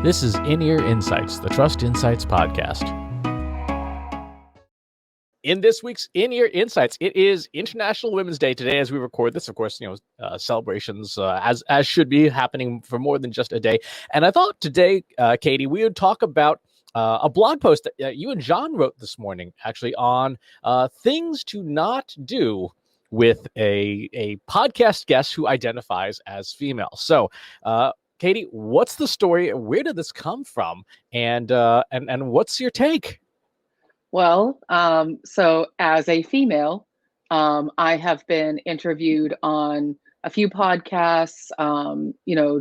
This is In-Ear Insights, the Trust Insights podcast. In this week's In-Ear Insights, it is International Women's Day today as we record this. Of course, celebrations as should be happening for more than just a day. And I thought today, Katie, we would talk about a blog post that you and John wrote this morning, actually, on things to not do with a podcast guest who identifies as female. So, Katie, what's the story? Where did this come from? And what's your take? Well, so as a female, I have been interviewed on a few podcasts,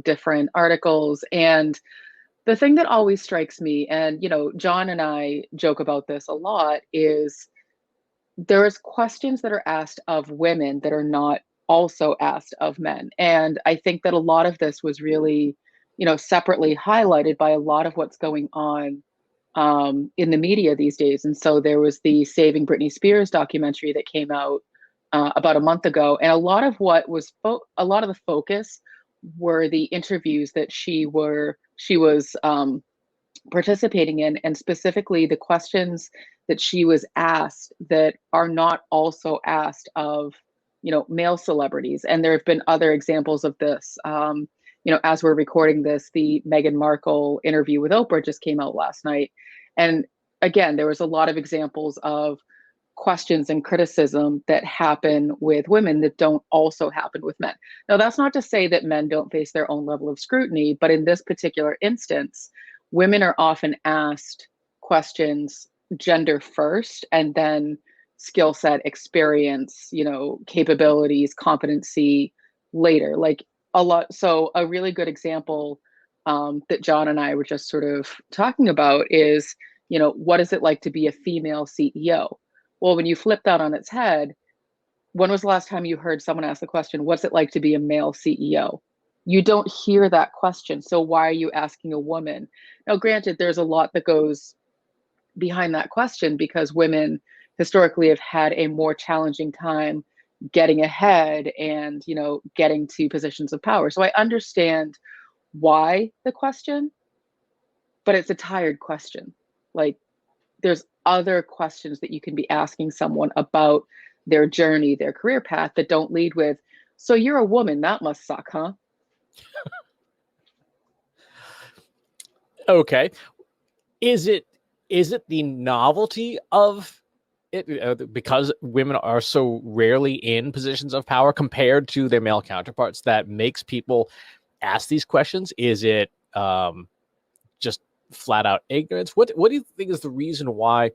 different articles. And the thing that always strikes me, and, John and I joke about this a lot, is there's questions that are asked of women that are not also asked of men. And I think that a lot of this was really, separately highlighted by a lot of what's going on in the media these days. And so there was the Saving Britney Spears documentary that came out about a month ago, and a lot of what was a lot of the focus were the interviews that she was participating in, and specifically the questions that she was asked that are not also asked of male celebrities. And there have been other examples of this. As we're recording this, the Meghan Markle interview with Oprah just came out last night. And again, there was a lot of examples of questions and criticism that happen with women that don't also happen with men. Now, that's not to say that men don't face their own level of scrutiny, but in this particular instance, women are often asked questions gender first, and then skill set, experience, capabilities, competency later. Like a lot. So a really good example that John and I were just sort of talking about is, what is it like to be a female CEO? Well, when you flip that on its head, when was the last time you heard someone ask the question, what's it like to be a male CEO? You don't hear that question. So why are you asking a woman? Now, granted, there's a lot that goes behind that question because women historically have had a more challenging time getting ahead and, getting to positions of power. So I understand why the question, but it's a tired question. Like, there's other questions that you can be asking someone about their journey, their career path, that don't lead with, so you're a woman, that must suck, huh? Okay. Is it the novelty of it because women are so rarely in positions of power compared to their male counterparts that makes people ask these questions? Is it just flat out ignorance? What do you think is the reason why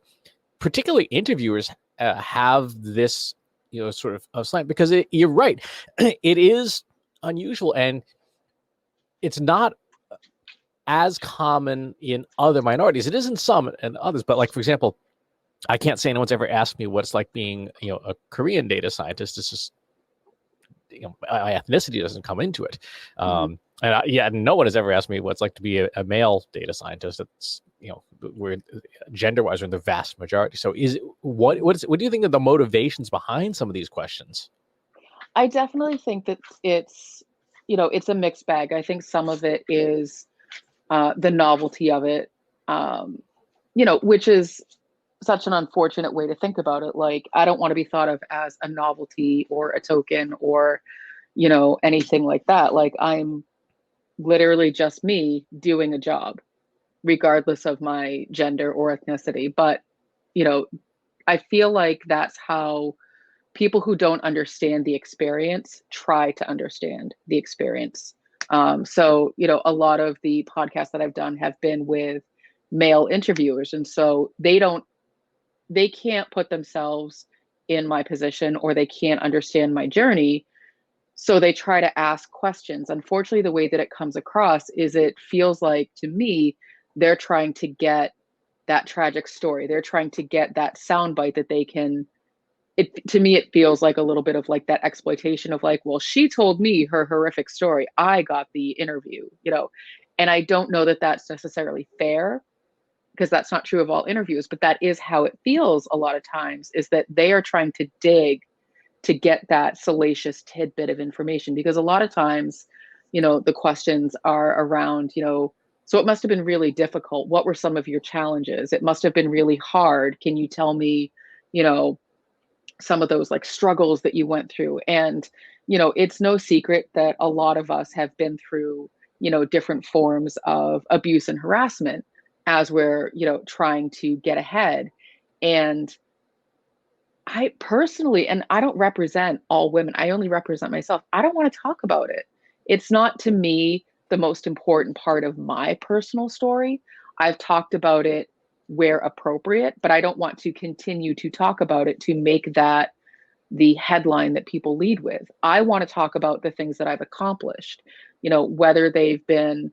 particularly interviewers have this sort of slant? Because you're right, it is unusual and it's not as common in other minorities. It is in some and others, but like, for example, I can't say anyone's ever asked me what it's like being, a Korean data scientist. It's just, my ethnicity doesn't come into it. And no one has ever asked me what it's like to be a male data scientist. It's, we're gender-wise, we're in the vast majority. So what do you think of the motivations behind some of these questions? I definitely think that it's a mixed bag. I think some of it is the novelty of it, which is such an unfortunate way to think about it. Like, I don't want to be thought of as a novelty or a token or, anything like that. Like, I'm literally just me doing a job, regardless of my gender or ethnicity. But, I feel like that's how people who don't understand the experience try to understand the experience. So, a lot of the podcasts that I've done have been with male interviewers. And so they can't put themselves in my position, or they can't understand my journey. So they try to ask questions. Unfortunately, the way that it comes across is it feels like, to me, they're trying to get that tragic story. They're trying to get that soundbite that they can. To me, it feels like a little bit of like that exploitation of like, well, she told me her horrific story, I got the interview, and I don't know that that's necessarily fair, because that's not true of all interviews, but that is how it feels a lot of times, is that they are trying to dig to get that salacious tidbit of information. Because a lot of times, the questions are around, So it must have been really difficult. What were some of your challenges? It must have been really hard. Can you tell me, you know, some of those like struggles that you went through? And, it's no secret that a lot of us have been through, different forms of abuse and harassment as we're, trying to get ahead. And I personally, and I don't represent all women, I only represent myself. I don't want to talk about it. It's not to me the most important part of my personal story. I've talked about it where appropriate, but I don't want to continue to talk about it to make that the headline that people lead with. I want to talk about the things that I've accomplished, whether they've been,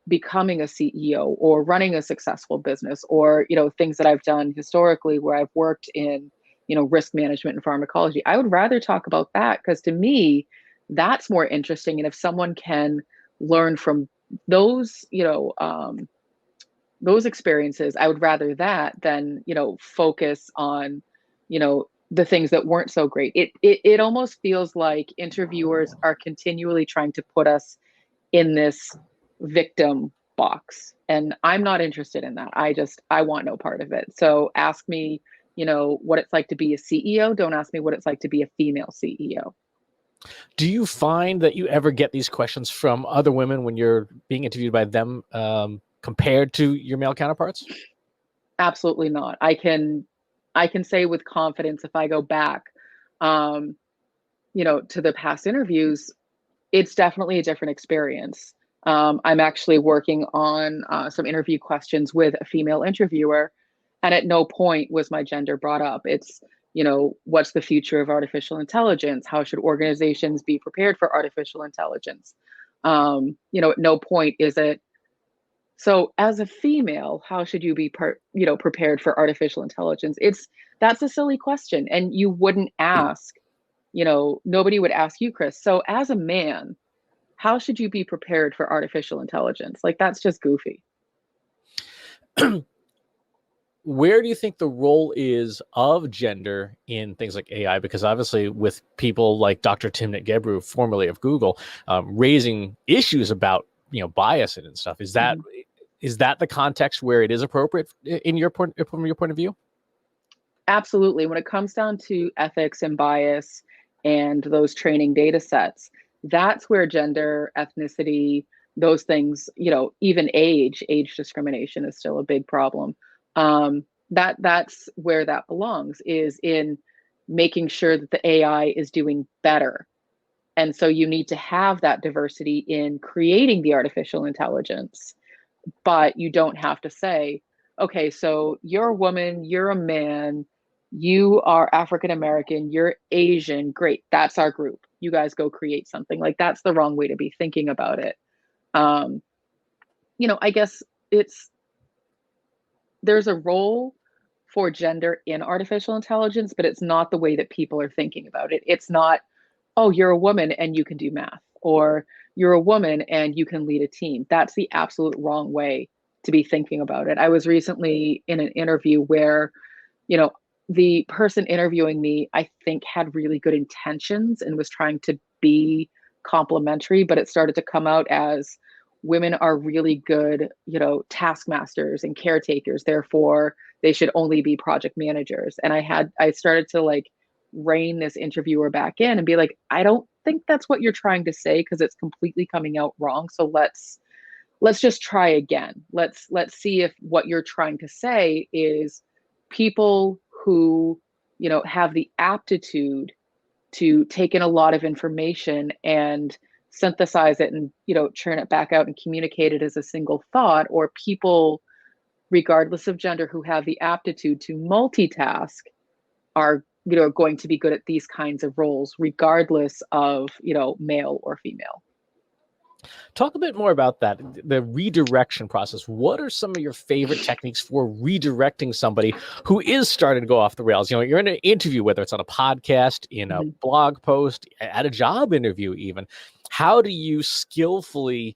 becoming a CEO or running a successful business, or, things that I've done historically where I've worked in, risk management and pharmacology. I would rather talk about that because to me, that's more interesting. And if someone can learn from those, those experiences, I would rather that than, focus on, the things that weren't so great. It almost feels like interviewers are continually trying to put us in this victim box. And I'm not interested in that. I want no part of it. So ask me, what it's like to be a CEO. Don't ask me what it's like to be a female CEO. Do you find that you ever get these questions from other women when you're being interviewed by them, compared to your male counterparts? Absolutely not. I can say with confidence, if I go back, um, to the past interviews, it's definitely a different experience. I'm actually working on some interview questions with a female interviewer, and at no point was my gender brought up. It's, what's the future of artificial intelligence? How should organizations be prepared for artificial intelligence? At no point is it, so as a female, how should you be prepared for artificial intelligence? That's a silly question, and you wouldn't ask, nobody would ask you, Chris. So as a man, how should you be prepared for artificial intelligence? Like, that's just goofy. Where do you think the role is of gender in things like AI? Because obviously, with people like Dr. Timnit Gebru, formerly of Google, raising issues about bias and stuff, is that Mhm. is that the context where it is appropriate in your point from your point of view? Absolutely. When it comes down to ethics and bias and those training data sets, that's where gender, ethnicity, those things, even age discrimination is still a big problem. That's where that belongs, is in making sure that the AI is doing better. And so you need to have that diversity in creating the artificial intelligence, but you don't have to say, okay, so you're a woman, you're a man, you are African American, you're Asian, great, that's our group. You guys go create something. Like, that's the wrong way to be thinking about it. Um, I guess there's a role for gender in artificial intelligence, but it's not the way that people are thinking about it. It's not, oh, you're a woman and you can do math, or you're a woman and you can lead a team. That's the absolute wrong way to be thinking about it. I was recently in an interview where, you know, the person interviewing me, I think, had really good intentions and was trying to be complimentary, but it started to come out as women are really good, taskmasters and caretakers. Therefore, they should only be project managers. And I started to like rein this interviewer back in and be like, I don't think that's what you're trying to say because it's completely coming out wrong. So let's just try again. Let's see if what you're trying to say is people who, have the aptitude to take in a lot of information and synthesize it and, churn it back out and communicate it as a single thought, or people regardless of gender who have the aptitude to multitask are, going to be good at these kinds of roles regardless of, male or female. Talk a bit more about that, the redirection process. What are some of your favorite techniques for redirecting somebody who is starting to go off the rails? You're in an interview, whether it's on a podcast, in a Mhm. blog post, at a job interview, even. How do you skillfully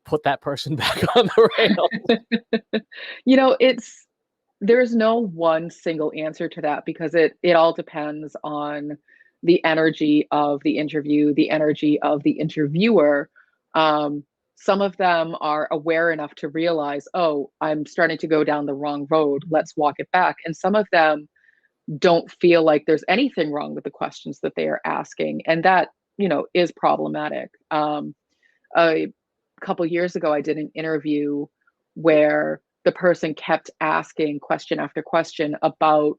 put that person back on the rails? It's there's no one single answer to that because it all depends on the energy of the interview, the energy of the interviewer. Um, Some of them are aware enough to realize, oh, I'm starting to go down the wrong road. Let's walk it back. And some of them don't feel like there's anything wrong with the questions that they are asking. And that, is problematic. A couple years ago, I did an interview where the person kept asking question after question about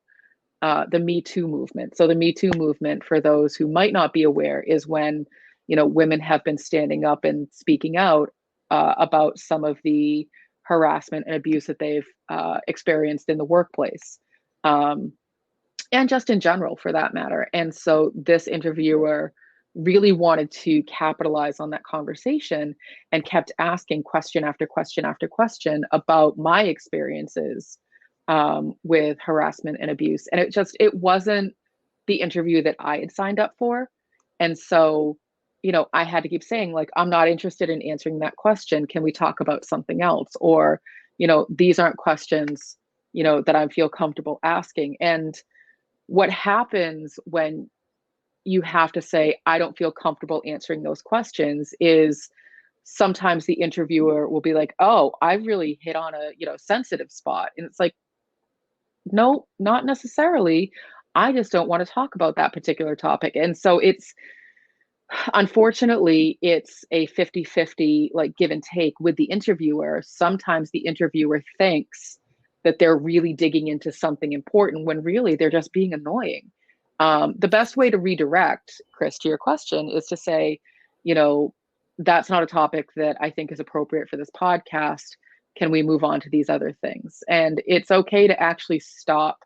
the Me Too movement. So the Me Too movement, for those who might not be aware, is when women have been standing up and speaking out about some of the harassment and abuse that they've experienced in the workplace, and just in general, for that matter. And so this interviewer really wanted to capitalize on that conversation and kept asking question after question after question about my experiences with harassment and abuse. And it wasn't the interview that I had signed up for. And so, I had to keep saying, like, I'm not interested in answering that question. Can we talk about something else? Or, these aren't questions, that I feel comfortable asking. And what happens when you have to say, I don't feel comfortable answering those questions, is sometimes the interviewer will be like, oh, I really hit on a, sensitive spot. And it's like, no, not necessarily. I just don't want to talk about that particular topic. And so unfortunately, it's a 50-50, like, give and take with the interviewer. Sometimes the interviewer thinks that they're really digging into something important when really they're just being annoying. The best way to redirect, Chris, to your question, is to say, that's not a topic that I think is appropriate for this podcast. Can we move on to these other things? And it's okay to actually stop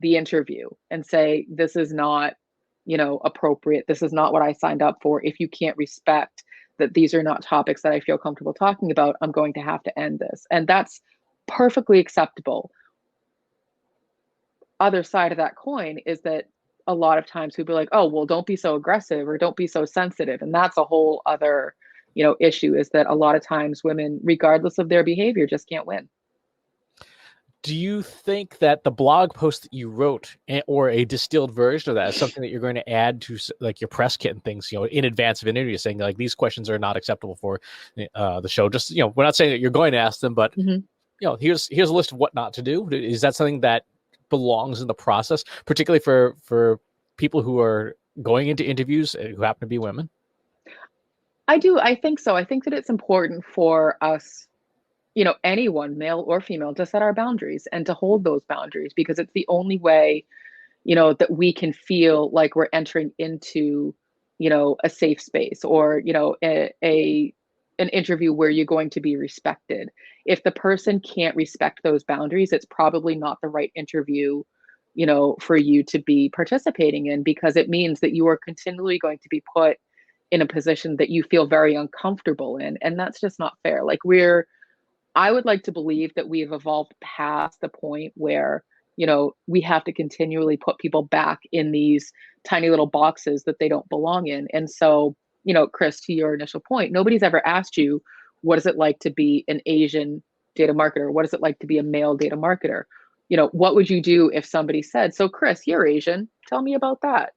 the interview and say, this is not, appropriate. This is not what I signed up for. If you can't respect that these are not topics that I feel comfortable talking about, I'm going to have to end this. And that's perfectly acceptable. Other side of that coin is that a lot of times we'd be like, oh, well, don't be so aggressive or don't be so sensitive. And that's a whole other, issue, is that a lot of times women, regardless of their behavior, just can't win. Do you think that the blog post that you wrote, or a distilled version of that, is something that you're going to add to, like, your press kit and things, in advance of an interview, saying, like, these questions are not acceptable for the show? Just, we're not saying that you're going to ask them, but here's a list of what not to do. Is that something that belongs in the process, particularly for people who are going into interviews who happen to be women? I do. I think so. I think that it's important for us, anyone, male or female, to set our boundaries and to hold those boundaries, because it's the only way, that we can feel like we're entering into, a safe space, or, an interview where you're going to be respected. If the person can't respect those boundaries, it's probably not the right interview, for you to be participating in, because it means that you are continually going to be put in a position that you feel very uncomfortable in. And that's just not fair. Like, I would like to believe that we've evolved past the point where, we have to continually put people back in these tiny little boxes that they don't belong in. And so, Chris, to your initial point, nobody's ever asked you, what is it like to be an Asian data marketer? What is it like to be a male data marketer? What would you do if somebody said, so Chris, you're Asian, tell me about that?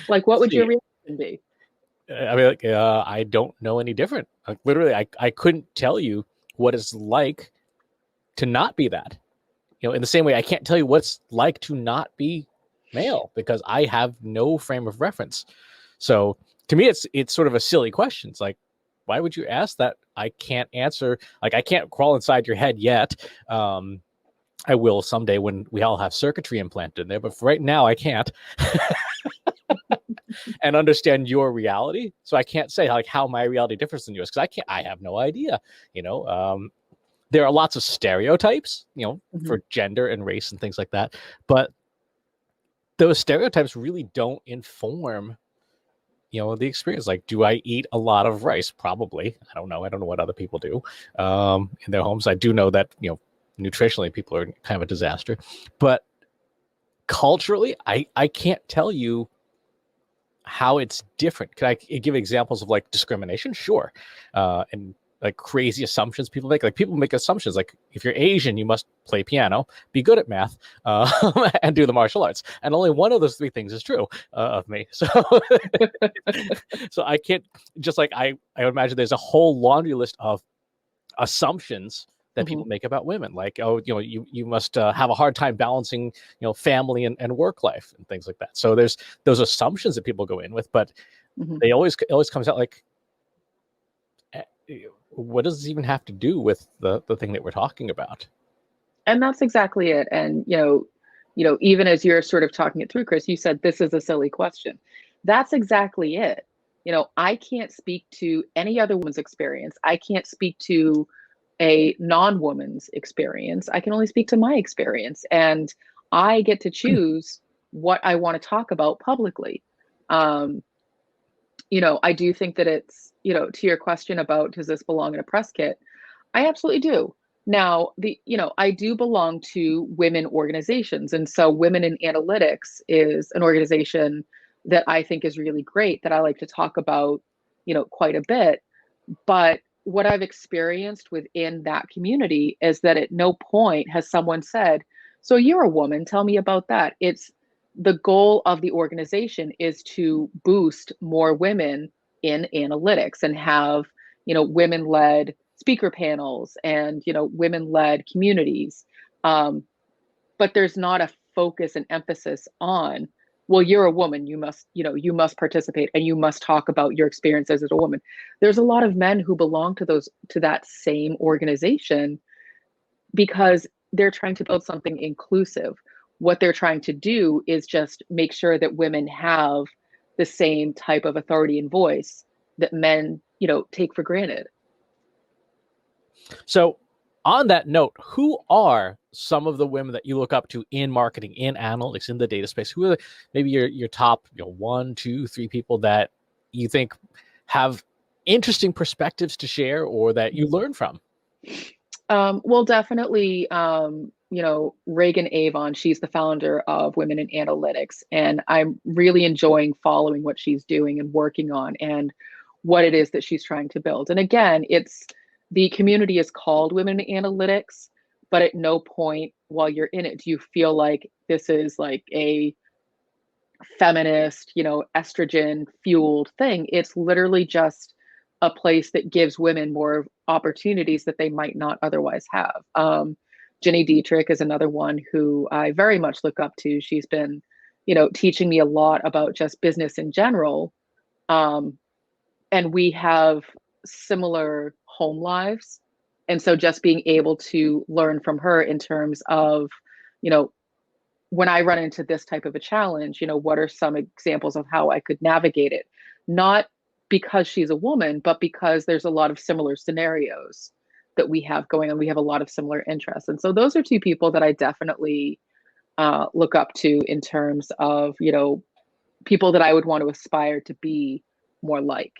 Like, what would your reaction be? I mean, like, I don't know any different. Like, literally, I couldn't tell you what it's like to not be that. In the same way, I can't tell you what it's like to not be male, because I have no frame of reference. So to me, it's sort of a silly question. It's like, why would you ask that? I can't answer. Like, I can't crawl inside your head yet. I will someday when we all have circuitry implanted in there, but for right now, I can't. And understand your reality. So I can't say, like, how my reality differs than yours, because I have no idea. There are lots of stereotypes, for gender and race and things like that, but those stereotypes really don't inform, the experience. Like, do I eat a lot of rice? Probably. I don't know what other people do in their homes. I do know that, nutritionally people are kind of a disaster, but culturally, I can't tell you how it's different. Can I give examples of, like, discrimination? Sure. And like crazy assumptions people make. Like people make assumptions like if you're Asian, you must play piano, be good at math, and do the martial arts. And only one of those three things is true of me. So, so I can't just like I would imagine there's a whole laundry list of assumptions that people make about women, like you must have a hard time balancing family and work life and things like that. So there's those assumptions that people go in with, but they always comes out like, what does this even have to do with the thing that we're talking about? And that's exactly it. And even as you're sort of talking it through, Chris, you said this is a silly question. That's exactly it. I can't speak to any other woman's experience. I can't speak to a non-woman's experience. I can only speak to my experience, and I get to choose what I want to talk about publicly. I do think that it's, to your question about does this belong in a press kit? I absolutely do. Now, I do belong to women organizations. And so Women in Analytics is an organization that I think is really great that I like to talk about, quite a bit. But what I've experienced within that community is that at no point has someone said, so you're a woman, tell me about that. It's the goal of the organization is to boost more women in analytics and have, women-led speaker panels and, women-led communities. But there's not a focus and emphasis on, well, you're a woman, you must participate and you must talk about your experiences as a woman. There's a lot of men who belong to that same organization because they're trying to build something inclusive. What they're trying to do is just make sure that women have the same type of authority and voice that men, take for granted. So on that note, who are some of the women that you look up to in marketing, in analytics, in the data space? Who are maybe your top 1, 2, 3 people that you think have interesting perspectives to share or that you learn from? Well, definitely, Reagan Avon, she's the founder of Women in Analytics, and I'm really enjoying following what she's doing and working on and what it is that she's trying to build. And again, the community is called Women in Analytics, but at no point while you're in it do you feel like this is like a feminist, estrogen fueled thing. It's literally just a place that gives women more opportunities that they might not otherwise have. Jenny Dietrich is another one who I very much look up to. She's been, teaching me a lot about just business in general. And we have similar home lives. And so just being able to learn from her in terms of, when I run into this type of a challenge, what are some examples of how I could navigate it? Not because she's a woman, but because there's a lot of similar scenarios that we have going on. We have a lot of similar interests. And so those are two people that I definitely look up to in terms of, people that I would want to aspire to be more like.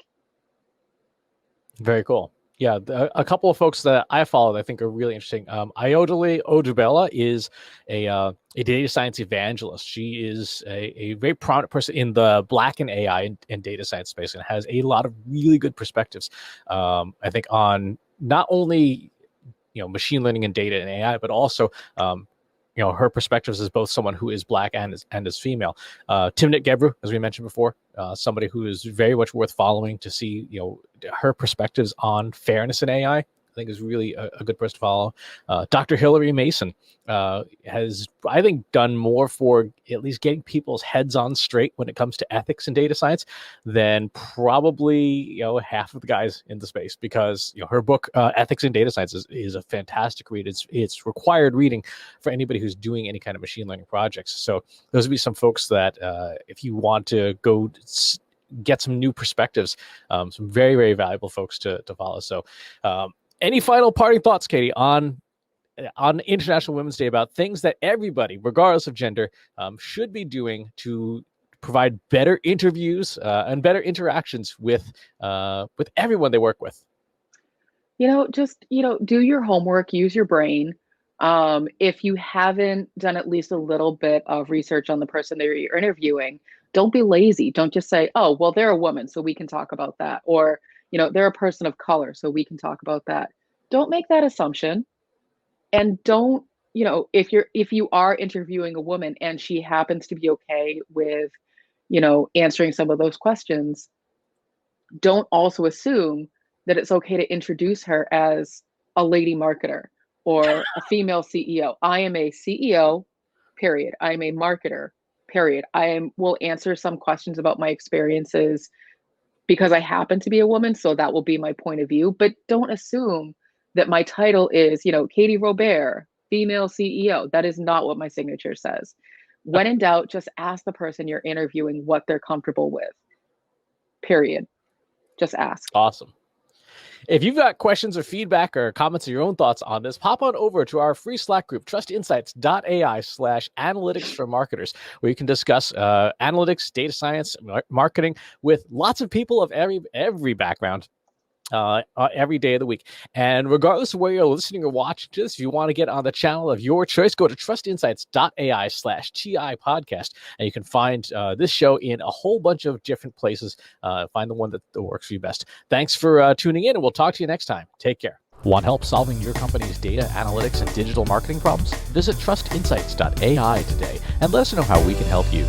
Very cool. Yeah, a couple of folks that I follow that I think are really interesting. Ayodele Odubela is a data science evangelist. She is a very prominent person in the Black and AI and data science space and has a lot of really good perspectives, I think, on not only machine learning and data and AI, but also her perspectives as both someone who is Black and is female. Timnit Gebru, as we mentioned before, somebody who is very much worth following to see her perspectives on fairness in AI. I think is really a good person to follow. Dr. Hilary Mason has, I think, done more for at least getting people's heads on straight when it comes to ethics and data science than probably half of the guys in the space, because her book Ethics in Data Science is a fantastic read. It's required reading for anybody who's doing any kind of machine learning projects. So those would be some folks that if you want to go get some new perspectives, some very, very valuable folks to follow. So any final parting thoughts, Katie, on International Women's Day about things that everybody, regardless of gender, should be doing to provide better interviews and better interactions with everyone they work with? Just, do your homework, use your brain. If you haven't done at least a little bit of research on the person that you're interviewing, don't be lazy. Don't just say, oh, well, they're a woman, so we can talk about that. Or, they're a person of color, so we can talk about that. Don't make that assumption. And don't, if you are interviewing a woman and she happens to be okay with, answering some of those questions, don't also assume that it's okay to introduce her as a lady marketer or a female CEO. I am a CEO, period. I am a marketer, period. Will answer some questions about my experiences because I happen to be a woman, so that will be my point of view. But don't assume that my title is, Katie Robert, female CEO. That is not what my signature says. When in doubt, just ask the person you're interviewing what they're comfortable with. Period. Just ask. Awesome. If you've got questions or feedback or comments or your own thoughts on this, pop on over to our free Slack group, trustinsights.ai/analytics for marketers, where you can discuss analytics, data science, marketing with lots of people of every background. Every day of the week. And regardless of where you're listening or watching this, if you want to get on the channel of your choice, go to trustinsights.ai/TI podcast. And you can find this show in a whole bunch of different places. Find the one that works for you best. Thanks for tuning in, and we'll talk to you next time. Take care. Want help solving your company's data, analytics, and digital marketing problems? Visit trustinsights.ai today and let us know how we can help you.